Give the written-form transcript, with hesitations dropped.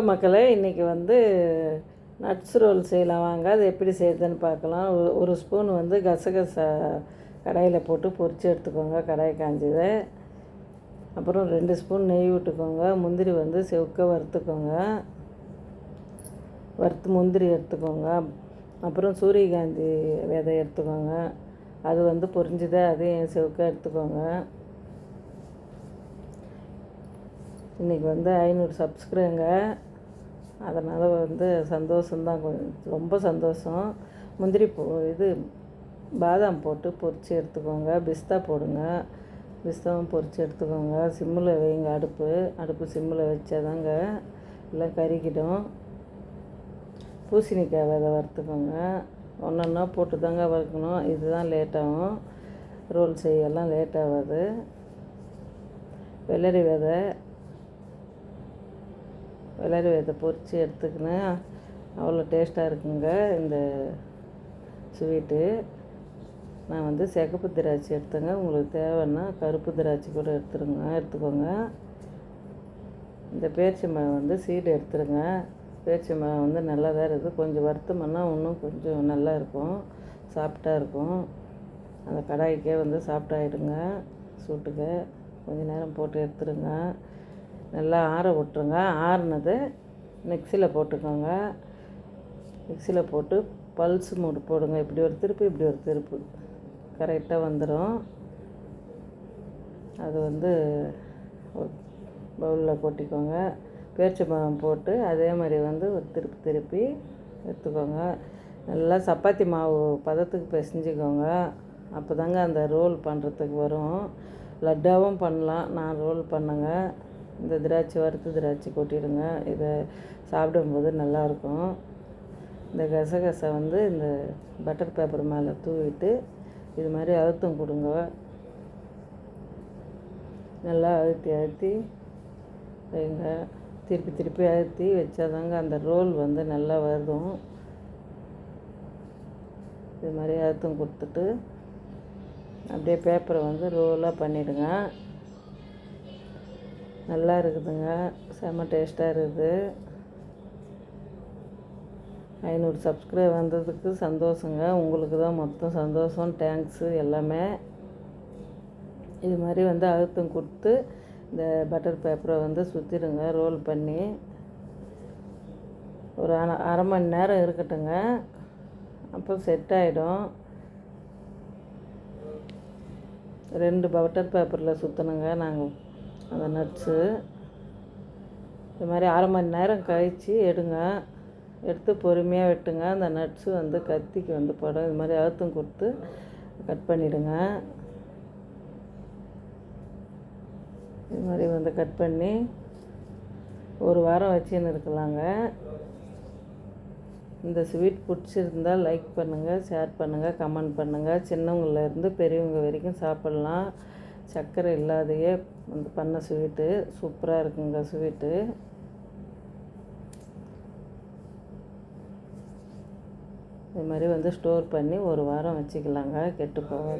மக்களே, இன்றைக்கி வந்து நட்ஸ் ரோல் செய்யலாம் வாங்க. அது எப்படி செய்யுதுன்னு பார்க்கலாம். ஒரு ஸ்பூன் வந்து கசகசா கடாயில் போட்டு பொரித்து எடுத்துக்கோங்க. கடாய் காஞ்சது. அப்புறம் 2 ஸ்பூன் நெய் விட்டுக்கோங்க. முந்திரி வந்து செவக்க வறுத்துக்கோங்க. முந்திரி எடுத்துக்கோங்க. அப்புறம் சூரியகாந்தி விதை எடுத்துக்கோங்க. அது வந்து பொரிஞ்சுதை அதையும் செவக்க எடுத்துக்கோங்க. இன்றைக்கி வந்து 500 சப்ஸ்கிரைபருங்க. அதனால் வந்து சந்தோஷம்தான், ரொம்ப சந்தோஷம். முந்திரி பாதாம் போட்டு பொரித்து எடுத்துக்கோங்க. பிஸ்தா போடுங்க. பிஸ்தாவும் பொரித்து எடுத்துக்கோங்க. சிம்மில் வைங்க. அடுப்பு சிம்மில் வச்சாதாங்க எல்லாம் கறிக்கிடும். பூசணிக்காய் விதை வறுத்துக்கோங்க. ஒன்றா போட்டு தாங்க வறுக்கணும். இதுதான் லேட்டாகும். ரோல் செய்யலாம் லேட் ஆகாது. வெள்ளரி விதை பொரித்து எடுத்துக்கினேன். அவ்வளோ டேஸ்ட்டாக இருக்குங்க இந்த ஸ்வீட்டு. நான் வந்து சிகப்பு திராட்சை எடுத்தேங்க. உங்களுக்கு தேவைன்னா கருப்பு திராட்சை கூட எடுத்துக்கோங்க. இந்த பேரிச்சம்பழம் வந்து சீடு எடுத்துருங்க. பேரிச்சம்பழம் வந்து நல்லா தான் இருக்குது. கொஞ்சம் வறுத்தோம்னா இன்னும் கொஞ்சம் நல்லா இருக்கும், சாஃப்டாக இருக்கும். அந்த கடாய்க்கே வந்து சாஃப்டாகிடுங்க. சூட்டுக்கு கொஞ்சம் நேரம் போட்டு எடுத்துருங்க. நல்லா ஆற விட்டுருங்க. ஆறுனதை மிக்சியில் போட்டுக்கோங்க. மிக்சியில் போட்டு பல்ஸ் மூடு போடுங்க. இப்படி ஒரு திருப்பு கரெக்டாக வந்துடும். அது வந்து ஒரு பவுலில் கொட்டிக்கோங்க. பேரிச்சம்பழம் போட்டு அதே மாதிரி வந்து ஒரு திருப்பி எடுத்துக்கோங்க. நல்லா சப்பாத்தி மாவு பதத்துக்கு பிசைஞ்சிக்கோங்க. அப்போ தாங்க அந்த ரோல் பண்ணுறதுக்கு வரும். லட்டாவும் பண்ணலாம். நான் ரோல் பண்ணுங்க. இந்த வறுத்த திராட்சை கொட்டிடுங்க. இதை சாப்பிடும்போது நல்லாயிருக்கும். இந்த கசகசை வந்து இந்த பட்டர் பேப்பர் மேலே தூவிட்டு இது மாதிரி அழுத்தம் கொடுங்க. நல்லா அழுத்தி வைங்க. திருப்பி அழுத்தி வச்சாதாங்க அந்த ரோல் வந்து நல்லா வரும். இது மாதிரி அழுத்தம் கொடுத்துட்டு அப்படியே பேப்பரை வந்து ரோலாக பண்ணிவிடுங்க. நல்லா இருக்குதுங்க. செம்ம டேஸ்ட்டாக இருக்குது. 500 சப்ஸ்கிரைப் வந்ததுக்கு சந்தோஷங்க. உங்களுக்கு தான் மொத்தம் சந்தோஷம். தேங்க்ஸு எல்லாமே. இது மாதிரி வந்து அழுத்தம் கொடுத்து இந்த பட்டர் பேப்பரை வந்து சுற்றிடுங்க. ரோல் பண்ணி ஒரு அரை மணி நேரம் இருக்கட்டுங்க. அப்போ செட் ஆகிடும். 2 பட்டர் பேப்பரில் சுற்றணுங்க நாங்கள் அந்த நட்ஸு. இது மாதிரி அரை மணி நேரம் கழித்து எடுத்து பொறுமையாக வெட்டுங்க. அந்த நட்ஸு வந்து கத்திக்கு வந்து படம். இது மாதிரி அழுத்தம் கொடுத்து கட் பண்ணிவிடுங்க. இது மாதிரி வந்து கட் பண்ணி ஒரு வாரம் வச்சுன்னு இருக்கலாங்க. இந்த ஸ்வீட் பிடிச்சிருந்தால் லைக் பண்ணுங்கள், ஷேர் பண்ணுங்கள், கமெண்ட் பண்ணுங்கள். சின்னவங்கலேருந்து பெரியவங்க வரைக்கும் சாப்பிட்லாம். சர்க்கரை இல்லாதையே வந்து பண்ண ஸ்வீட்டு சூப்பராக இருக்குங்க ஸ்வீட்டு. இது மாதிரி வந்து ஸ்டோர் பண்ணி ஒரு வாரம் வச்சுக்கலாங்க. கெட்டு போகாது.